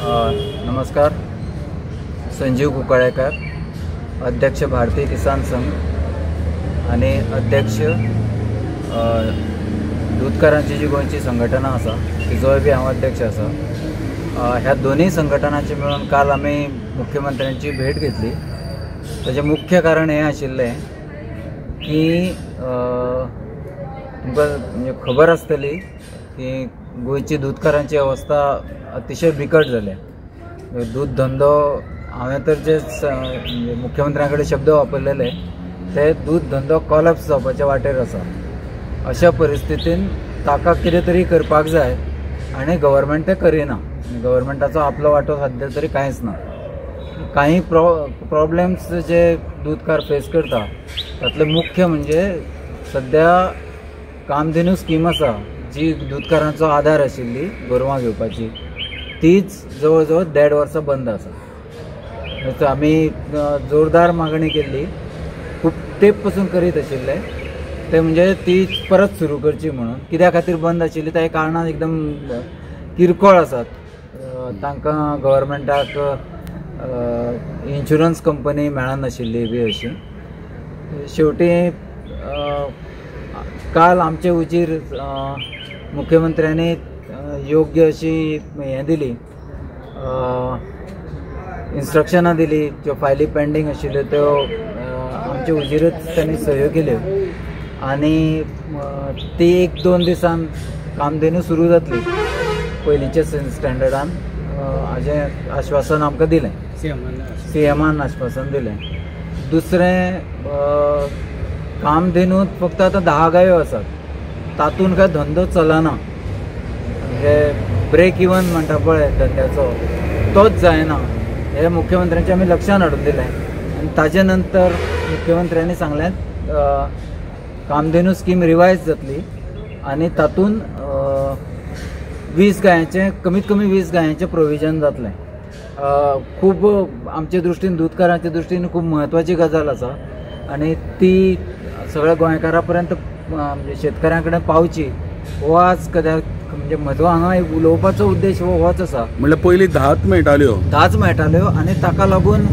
नमस्कार. संजीव कुकाळेकर, अध्यक्ष भारतीय किसान संघ आणि अध्यक्ष दूधकारांची जी गोंयची संघटना आसा तिजोय बी हांव अध्यक्ष आसा. ह्या दोन्ही संघटनांचे मेळून काल आमी मुख्यमंत्र्यांची भेट घेतली. ताचें मुख्य कारण हें आशिल्लें की तुमकां म्हणजे खबर आसतली की गोंयची दूधकारांची अवस्था अतिशय बिकट जाल्या. दूध धंदो हांवें तर जे मुख्यमंत्र्या कडेन शब्द वापरलेले ते दूध धंदो कॉलॅप्स जावपाच्या वाटेर आसा. अशा परिस्थितीन ताका कितें तरी करपाक जाय आनी गव्हर्मेंट तें करिना. गव्हर्मेंटाचो आपलो वांटो सद्या तरी कांयच ना. काही प्रॉब्लेम्स जे दूधकार फेस करता तातले मुख्य म्हणजे सद्या कामधेनू स्कीम आसा जी दूधकारांचो आधार आशिल्ली गोरवां घेवपाची, तीच जवळ जवळ 1.5 वर्सां बंद आसा. आमी जोरदार मागणी केल्ली, खूब तेंप पासून करीत आशिल्ले ते म्हणजे ती परत सुरू करची म्हणून. कित्या खातीर बंद आशिल्ली ताची कारणां एकदम किरकोळ आसात. तांकां गव्हर्मेंटाक इन्शुरन्स कंपनी मेळनाशिल्ली बी अशी. शेवटी काल आमचे उचीर मुख्यमंत्र्यांनी योग्य अशी हें दिली, इन्स्ट्रक्शनां दिली. ज्यो फायली पेंडींग आशिल्ल्यो त्यो आमचे उजीरच त्यांनी सह्यो केल्यो आनी ती 1-2 दिसान कामधेनू सुरू जातली पयलींच्या स्टँडर्डान. हाजें आश्वासन आमकां दिलें, सीएमान आश्वासन दिलें. दुसरें, कामधेनूत फक्त आतां 10 गायो आसात, तातूंत काय धंदो चलना. म्हणजे ब्रेक इवन म्हणटा पळय धंद्याचो तोच जायना. हे मुख्यमंत्र्यांचे आमी लक्षांत हाडून दिलें आनी ताजे नंतर मुख्यमंत्र्यांनी सांगलें कामधेनू स्कीम रिवायज जातली आनी तातूंत 20 गायांचें कमीत कमी 20 गायांचें प्रोविजन जातलें. खूब आमचे दृश्टीन दूधकारांचे दृश्टीन खूब म्हत्वाची गजाल आसा आनी ती सगळ्या गोंयकारां पर्यंत शेतकऱ्यां कडेन पावची हो आज कदाच म्हणजे म्हजो हांगा उलोवपाचो उद्देश होच आसा. म्हणजे पयलीं 10च मेळटाल्यो आनी ताका लागून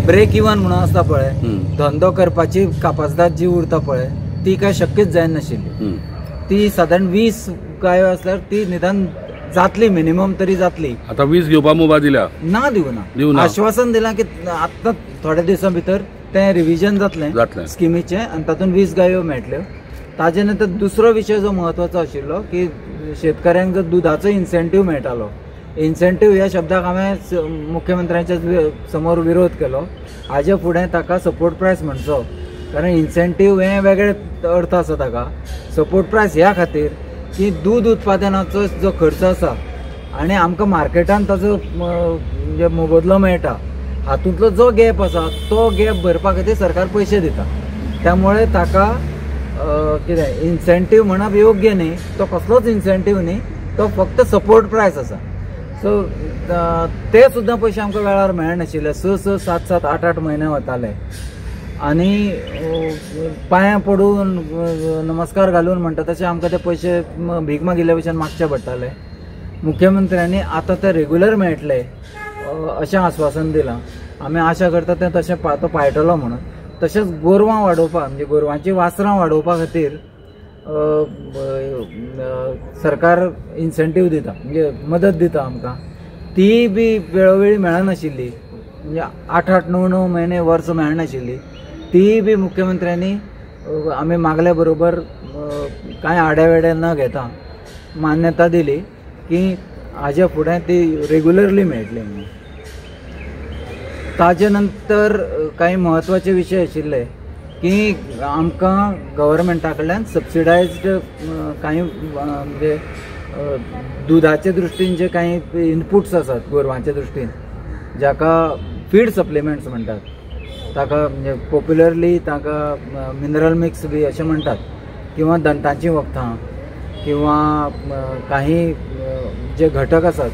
ब्रेक इवन म्हणून आसता पळय, धंदो करपाची कापासदार जी उरता पळय ती काय शक्यच जायनाशिल्ली. ती सादारण 20 गायो आसल्यार ती निदान जातली, मिनिमम तरी जातली. आता 20 घेवपा मुभा दिल्या ना, दिवना. आश्वासन दिलां की आतां थोड्या दिवसां भितर तें रिव्हिजन जातलें स्किमीचें आनी तातूंत 20 गायो मेळटल्यो. ताजे नंतर दुसरो विशय जो म्हत्वाचो आशिल्लो की शेतकऱ्यांक जो दुधाचो इन्सेंटीव मेळटालो. इन्सेंटीव ह्या शब्दाक हांवें मुख्यमंत्र्यांच्या समोर विरोध केलो. हाजे फुडें ताका सपोर्ट प्रायस म्हणचो, कारण इन्सेंटीव हें वेगळे अर्थ आसा ताका. सपोर्ट प्रायस ह्या खातीर की दूध उत्पादनाचो जो खर्च आसा आनी आमकां मार्केटान ताजो म्हणजे मोबदलो मेळटा, हातूंतलो जो गॅप आसा तो गॅप भरपा खातीर सरकार पयशे दिता. त्यामुळे ताका कितें इन्सेंटीव म्हणप योग्य न्ही. तो कसलोच इन्सेंटीव न्ही, तो फक्त सपोर्ट प्रायस आसा. सो ते सुद्दां पयशे आमकां वेळार मेळनाशिल्ले. 6 7 8 म्हयने वताले आनी पांयां पडून नमस्कार घालून म्हणटा तशें आमकां ते पयशे भीक मागिल्ले भशेन मागचे पडटाले. मुख्यमंत्र्यांनी आतां ते रेग्युलर मेळटले अशें आश्वासन दिलां. आमी आशा करता तें तशें तो पाळटलो म्हणून. तशेंच गोरवां वाडोवपाक म्हणजे गोरवांची वासरां वाडोवपा खातीर सरकार इन्सेंटीव दिता, म्हणजे मदत दिता आमकां. ती बी वेळोवेळी मेळनाशिल्ली, म्हणजे 8 9 म्हयने वर्स मेळनाशिल्ली. ती बी मुख्यमंत्र्यांनी आमी मागल्या बरोबर कांय आडेवेडे न घेता मान्यता दिली की हाजे फुडें ती रेग्युलरली मेळटली म्हणून. ताजे नंतर काही म्हत्वाचे विशय आशिल्ले की आमकां गव्हर्मेंटा कडल्यान सबसिडायज्ड काही म्हणजे दुधाचे दृश्टीन जे काही इनपुट्स आसात गोरवांच्या दृश्टीन, जाका फीड सप्लिमेंट्स म्हणटात, ताका म्हणजे पॉप्युलरली ताका मिनरल मिक्स बी अशें म्हणटात, किंवा दंताची वखदां किंवा काही जे घटक आसात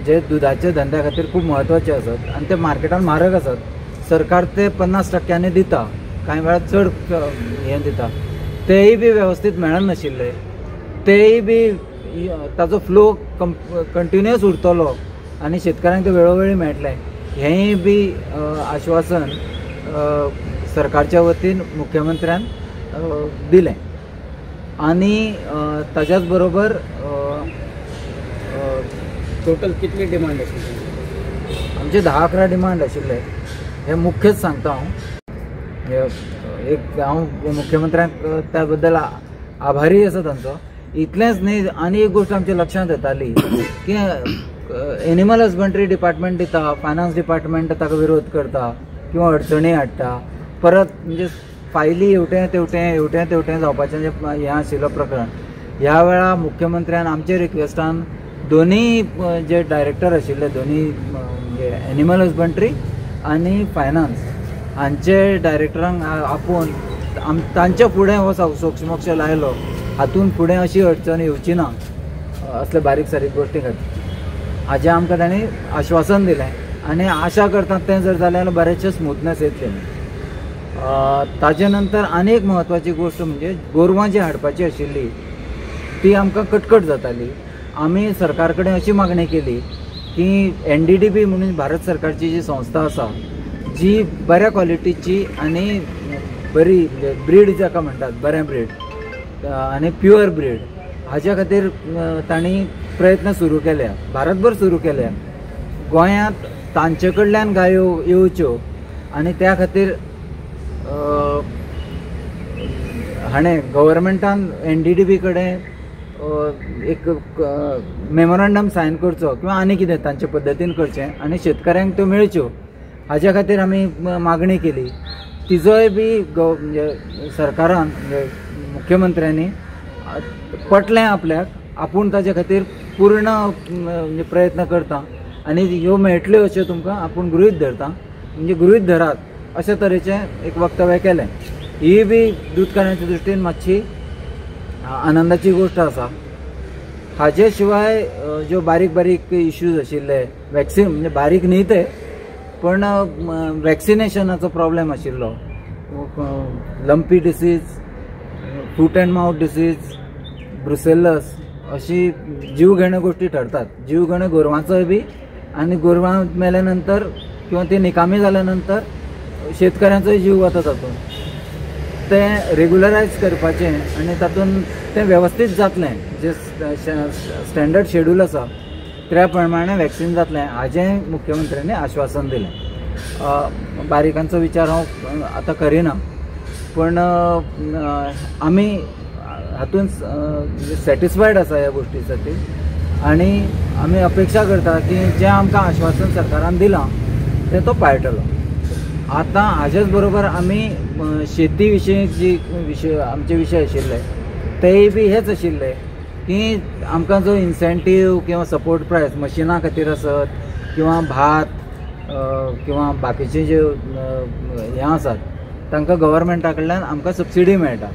जे दुधाच्या धंद्या खातीर खूब म्हत्वाचे आसात आनी ते मार्केटान म्हारग आसात. सरकार ते 50% दिता, कांय वेळार चड हें दिता. तेय बी वेवस्थीत मेळनाशिल्ले. तेय बी ताजो फ्लो कंटिन्युअस उरतलो आनी शेतकऱ्यांक ते वेळोवेळी मेळटले हेंय बी आश्वासन सरकारच्या वतीन मुख्यमंत्र्यान दिलें. आनी ताच्याच बरोबर टोटल कितले डिमांड आशिल्ले? आमचे 10-11 डिमांड आशिल्ले. हे मुख्यच सांगता हांव मुख्यमंत्र्यांक त्या बद्दल आभारी आसा तांचो. इतलेंच न्ही, आनी एक गोष्ट आमच्या लक्षांत येताली की एनिमल हजबंड्री डिपार्टमेंट दिता, फायनान्स डिपार्टमेंट ताका विरोध करता किंवा अडचणी हाडटा. परत म्हणजे फायली हेवटें तेवटें जावपाचें जे हें आशिल्लो प्रकरण. ह्या वेळा मुख्यमंत्र्यान आमचे रिक्वेस्टान दोनी जे डायरेक्टर आशिल्ले, दोनी म्हणजे एनिमल हजबंड्री आनी फायनान्स हांचे डायरेक्टरांक आपोवन तांच्या फुडें हो सोक्षमोक्ष लायलो. हातून फुडें अशी अडचण येवची ना असले बारीक सारीक गोश्टी खातीर हाजें आमकां तांणी आश्वासन दिलें. आनी आशा करतात तें जर जालें जाल्यार बरेचशे स्मूथनेस येतलें. ताजे नंतर आनी एक म्हत्वाची गोश्ट म्हणजे गोरवां जी हाडपाची आशिल्ली ती आमकां कटकट जाताली. आमी सरकार कडेन अशी मागणी केली की NDDB म्हणून भारत सरकारची जी संस्था आसा जी बऱ्या क्वॉलिटीची आनी बरी ब्रीड जाका म्हणटात, बरें ब्रीड आनी प्युअर ब्रीड हाच्या खातीर तांणी प्रयत्न सुरू केल्या, भारतभर सुरू केल्या. गोंयांत तांचे कडल्यान गायो येवच्यो आनी त्या खातीर हाणें गव्हर्मेंटान NDDB कडेन एक मेमोरंडम सायन करचो किंवा आनी कितें तांचे पद्दतीन करचें आनी शेतकऱ्यांक त्यो मेळच्यो हाच्या खातीर आमी मागणी केली. तिजोय बी सरकारान म्हणजे मुख्यमंत्र्यांनी पटलें आपल्याक. आपूण ताचे खातीर पूर्ण म्हणजे प्रयत्न करता आनी ह्यो मेळटल्यो अश्यो तुमकां आपूण गृहीत धरता, म्हणजे गृहीत धरात अशे तरेचें एक वक्तव्य केलें. ही बी दूधकारांच्या दृश्टीन मातशी आनंदाची गोष्ट आसा. हाजे शिवाय ज्यो बारीक बारीक इश्यूज आशिल्ले, वॅक्सिन म्हणजे बारीक न्ही ते, पण वॅक्सिनेशनाचो प्रॉब्लेम आशिल्लो. Lumpy disease, foot and mouth disease, brucellosis अशी जीवघेण्यो गोष्टी ठरतात. जीवघेण्यो गोरवांचोय बी आनी गोरवां मेल्या नंतर किंवा ती निकामी जाल्या नंतर शेतकऱ्यांचोय जीव वता तातूंत. तें रेग्युलरायज करपाचें आनी तातूंत तें वेवस्थीत जातलें. जे स्टँडर्ड शेड्यूल आसा त्या प्रमाणे वॅक्सिन जातलें हाजें मुख्यमंत्र्यांनी आश्वासन दिलें. बारीकांचो विचार हांव आतां करिना, पण आमी हातून सॅटिस्फायड आसा ह्या गोश्टी खातीर आनी आमी अपेक्षा करता की जें आमकां आश्वासन सरकारान दिलां तें तो पाळटलो. आतां हाजेच बरोबर आमी शेती विशयीक जी आमचे विशय आशिल्ले तेय बी हेच आशिल्ले की आमकां जो इन्सेंटीव किंवा सपोर्ट प्रायस मशिनां खातीर आसत किंवा भात किंवा बाकीचे जे हें आसात तांकां गव्हर्मेंटा कडल्यान आमकां सबसिडी मेळटा.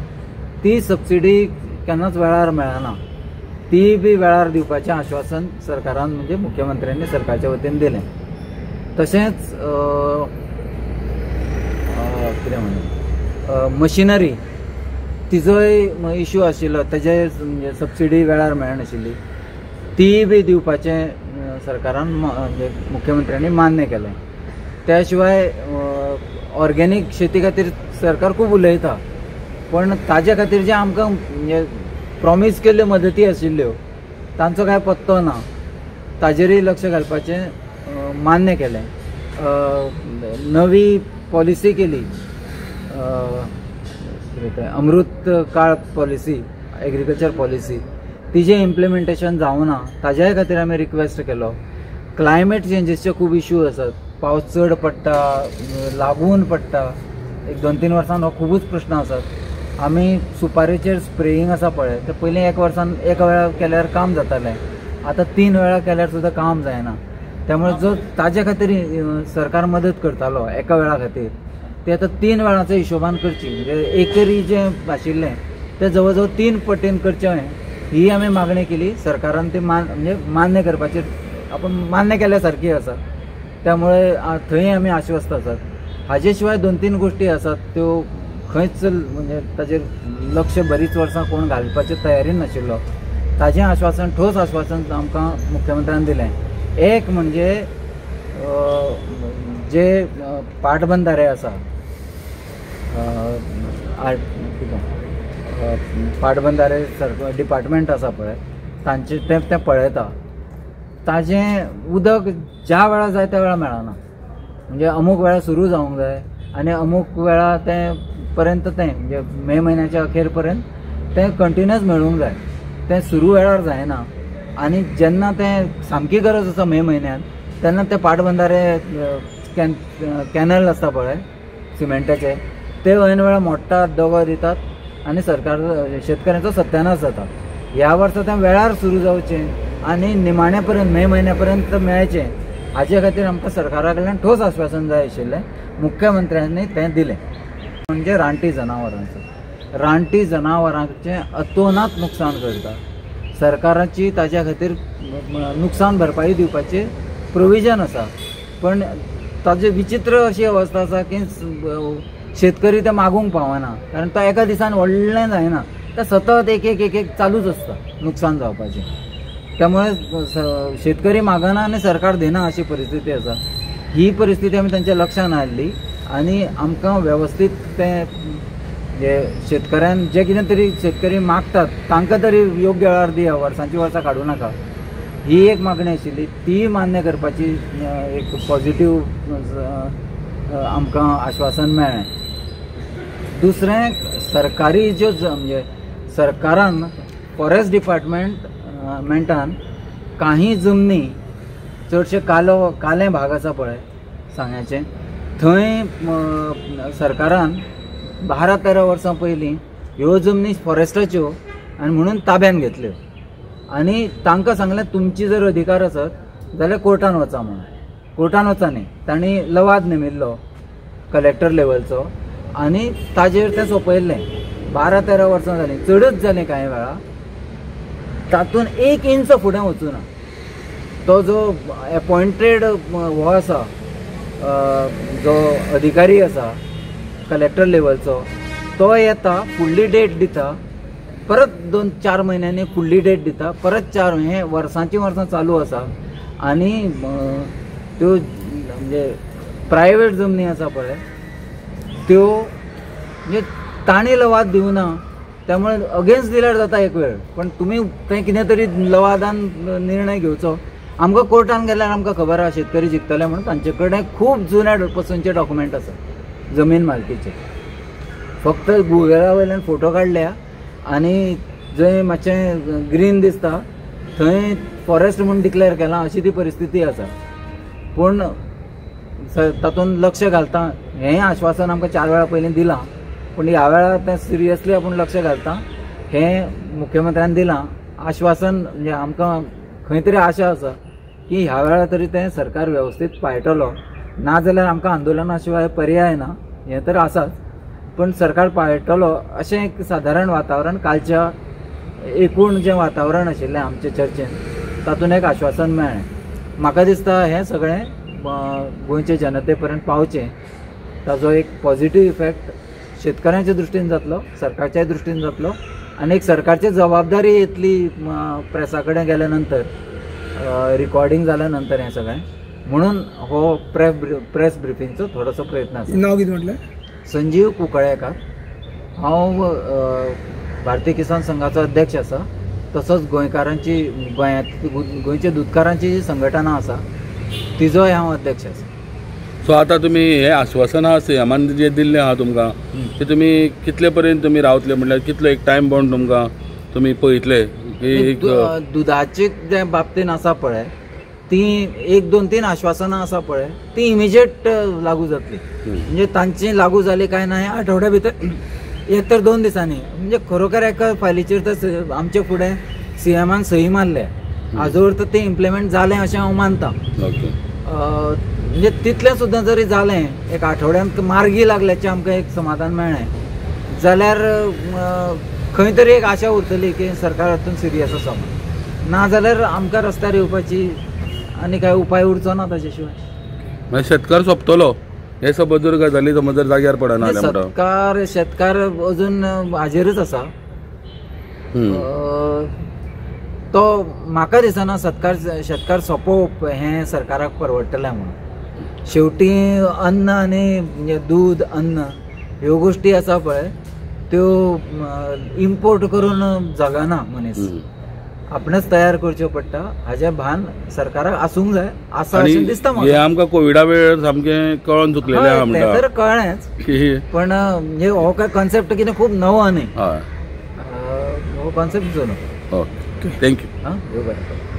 ती सबसिडी केन्नाच वेळार मेळना. ती बी वेळार दिवपाचें आश्वासन सरकारान म्हणजे मुख्यमंत्र्यांनी सरकारच्या वतीन दिलें. तशेंच कितें म्हणूं मशिनरी तिजोय इश्यू आशिल्लो, तेजे सबसिडी वेळार मेळनाशिल्ली, ती बी दिवपाचें सरकारान म्हणजे मुख्यमंत्र्यांनी मान्य केलें. त्या शिवाय ऑर्गेनीक शेती खातीर सरकार खूब उलयता, पण ताजे खातीर जे आमकां म्हणजे प्रॉमीस केल्ल्यो मदती आशिल्ल्यो तांचो कांय पत्तो ना. ताजेरूय लक्ष घालपाचें मान्य केलें. नवी पॉलिसी केली, अमृत काळ पॉलिसी, एग्रीकल्चर पॉलिसी, तिजें इम्प्लिमेंटेशन जावना. ताज्याय खातीर आमी रिक्वेस्ट केलो. क्लायमेट चेंजीसचे खूब इश्यू आसात. पावस चड पडटा, लागून पडटा. 1-2-3 वर्सान हो खूबच प्रश्न आसात. आमी सुपारेचेर स्प्रेईंग आसा पळय ते पयलीं 1 वर्सान 1 वेळा केल्यार काम जातालें, आतां 3 वेळा केल्यार सुद्दां काम जायना. त्यामुळे जो ताजे खातीर सरकार मदत करतालो 1 वेळा खातीर ते आतां 3 वेळाचो हिशोबान करची, म्हणजे एकरी जें आशिल्लें तें जवळ जवळ 3 पटीन करचें ही आमी मागणी केली. सरकारान ते म्हणजे मान्य करपाचेर आपण मान्य केल्या सारकी आसा. त्यामुळे थंय आमी आश्वस्त आसात. हाजे शिवाय 2-3 गोश्टी आसात त्यो खंयच म्हणजे ताजेर लक्ष बरीच वर्सां कोण घालपाचे तयारीन नाशिल्लो. ताजें आश्वासन, ठोस आश्वासन आमकां मुख्यमंत्र्यान दिलें एक म्हणजे जे पाटबंधारे आसा पाटबंधारे डिपार्टमेंट आसा पळय तांचे ते पळयता ताजें उदक ज्या वेळार जाय त्या वेळार मेळना. म्हणजे अमूक वेळार सुरू जावंक जाय आनी अमूक वेळार ते पर्यंत तें म्हणजे मे म्हयन्याच्या अखेर पर्यंत तें कंटिन्युअस मेळूंक जाय. तें सुरू वेळार जायना आनी जेन्ना तें सामकी गरज आसा मे म्हयन्यांत तेन्ना ते पाटबंधारे कॅनल आसता पळय सिमेंटाचे ते ऐन वेळार मोडटात, दोगो दितात आनी सरकार शेतकऱ्यांचो सत्यानाश जाता. ह्या वर्सा तें वेळार सुरू जावचें आनी निमाण्या पर्यंत मे म्हयन्या पर्यंत मेळचें हाचे खातीर आमकां सरकारा कडल्यान ठोस आश्वासन जाय आशिल्लें. मुख्यमंत्र्यांनी तें दिलें. म्हणजे रानटी जनावरांचो रानटी जनावरांचें अतोनात नुकसान करता. सरकाराची ताच्या खातीर नुकसान भरपाई दिवपाचें प्रोविजन आसा पण ताजे विचित्र अशी अवस्था आसा की शेतकरी ते मागूंक पावना कारण तो एका दिसान व्हडलें जायना. ते सतत एक एक एक एक चालूच आसता नुकसान जावपाचें. त्यामुळे शेतकरी मागना आनी सरकार दिना अशी परिस्थिती आसा. ही परिस्थिती आमी तांच्या लक्षांत हाडली आनी आमकां वेवस्थीत तें जे शेतकऱ्यान जे कितें तरी शेतकरी मागतात तांकां तरी योग्य वेळार दिया, वर्सांची वर्सां काडूं नाका ही एक मागणी आशिल्ली. ती मान्य करपाची एक पॉझिटिव्ह आमकां आश्वासन मेळ्ळें. दुसरें सरकारी ज्यो म्हणजे सरकारान फॉरेस्ट डिपार्टमेंटान काही जमनी चडशे काले भाग आसा पळय सांग्याचे थंय सरकारान 12-13 वर्सां पयलीं ह्यो जमनी फॉरेस्टाच्यो आनी म्हणून ताब्यान घेतल्यो आनी तांकां सांगलें तुमची जर अधिकार आसत जाल्यार कोर्टान वचा म्हणून. कोर्टान वचा न्ही तांणी लवाद नेमिल्लो कलेक्टर लेवलचो आनी ताजेर तें सोंपयल्लें. 12-13 वर्सां जालीं, चडच जालें कांय वेळा. तातूंत 1 इंच फुडें वचूना. तो जो अपॉइंटेड हो आसा जो अधिकारी आसा कलेक्टर लेवलचो तो येता, फुडली डेट दिता, परत 2-4 म्हयन्यांनी फुडली डेट दिता, परत 4 हे वर्सांची वर्सां चालू आसा. आनी त्यो म्हणजे प्रायवेट जमनी आसा पळय त्यो म्हणजे तांणी लवाद दिवना त्यामुळे अगेन्स्ट दिल्यार जाता एक वेळ पण तुमी थंय कितें तरी लवादान निर्णय घेवचो. आमकां कोर्टान गेल्यार आमकां खबर आहा शेतकरी जिखतले म्हणून तांचे कडेन खूब जुन्या पसूनचे डॉक्युमेंट आसा जमीन मालकीचे. फक्त गुगला वयल्यान फोटो काडल्या आनी जंय मातशें ग्रीन दिसता थंय फॉरेस्ट म्हणून डिक्लेअर केलां अशी ती परिस्थिती आसा. पूण तातूंत लक्ष घालता हें आश्वासन आमकां 4 वेळा पयलीं दिलां पूण ह्या वेळार तें सिरियसली आपूण लक्ष घालता. हें मुख्यमंत्र्यान दिलां आश्वासन म्हणजे आमकां खंय तरी आशा आसा की ह्या वेळार तरी तें सरकार वेवस्थीत पाळटलो. नाजाल्यार आमकां आंदोलना शिवाय पर्याय ना हें तर आसाच पण सरकार पाळटलो अशें एक सादारण वातावरण कालच्या एकूण जें वातावरण आशिल्लें आमचे चर्चेंत तातूंत एक आश्वासन मेळ्ळें. म्हाका दिसता हें सगळें गोंयचे जनते पर्यंत पावचें ताजो एक पॉझिटिव्ह इफेक्ट शेतकऱ्यांच्या दृश्टीन जातलो, सरकारच्या दृश्टीन जातलो आनी एक सरकारची जबाबदारी येतली प्रेसा कडेन गेल्या नंतर रिकॉर्डिंग जाल्या नंतर हें सगळें म्हणून हो प्रेस ब्रिफिंगचो थोडोसो प्रयत्न आसा. नांव कितें म्हटलें? संजीव कुंकळेकार. हांव भारतीय किसान संघाचो अध्यक्ष आसा. तसोच गोंयकारांची गोंयच्या दुधकारांची जी संघटना आसा तिजोय हांव अध्यक्ष आसा. सो आतां तुमी हें आश्वासन आहा सीएमान जें दिल्लें आहा तुमकां तें तुमी कितले पर्यंत तुमी रावतले म्हटल्यार कितलो एक टायम बाउंड तुमकां तुमी पळयतले की दुधाची जे बाबतीन आसा पळय ती 1-2-3 आश्वासनां आसा पळय ती इमिजिएट लागू जातली. म्हणजे तांची लागू जाली काय ना हें आठवड्या भितर एक तर 2 दिसांनी म्हणजे खरोखर एका फायलीचेर तर आमचे फुडें सीएमान सही मारल्या हाजो अर्थ तें इम्प्लिमेंट जालें अशें हांव मानतां. म्हणजे तितलें सुद्दां जरी जालें एक आठवड्यांत मार्गी लागल्याचें आमकां एक समाधान मेळ्ळें जाल्यार खंय तरी एक आशा उरतली की सरकार हातूंत सिरियस आसा. नाजाल्यार आमकां रस्त्यार येवपाची आनी कांय उपाय उरचो ना ताचे शिवाय. शेतकार सोंपतलो हे समज जर गजाली समज जर जाग्यार पडना शेतकार अजून हाजेरच आसा. तो म्हाका दिसना शेतकार सोंपोवप हें सरकाराक परवडटलें म्हणून. शेवटी अन्न आनी म्हणजे दूध अन्न ह्यो गोश्टी आसा पळय त्यो इम्पोर्ट करून जगना मनीस, आपणच तयार करच्यो पडटा. हाजे भान सरकाराक आसूंक जाय, आसा अशें दिसता म्हाका. हे आमकां कोविडा वेळार सामकें कळोन चुकलेलें आहा म्हणटा. तें तर कळ्ळेंच, पण म्हणजे हो काय कॉन्सेप्ट कितें खूब नवो न्ही. हो कॉन्सेप्ट जुनो. Okay, thank you. देव बरें.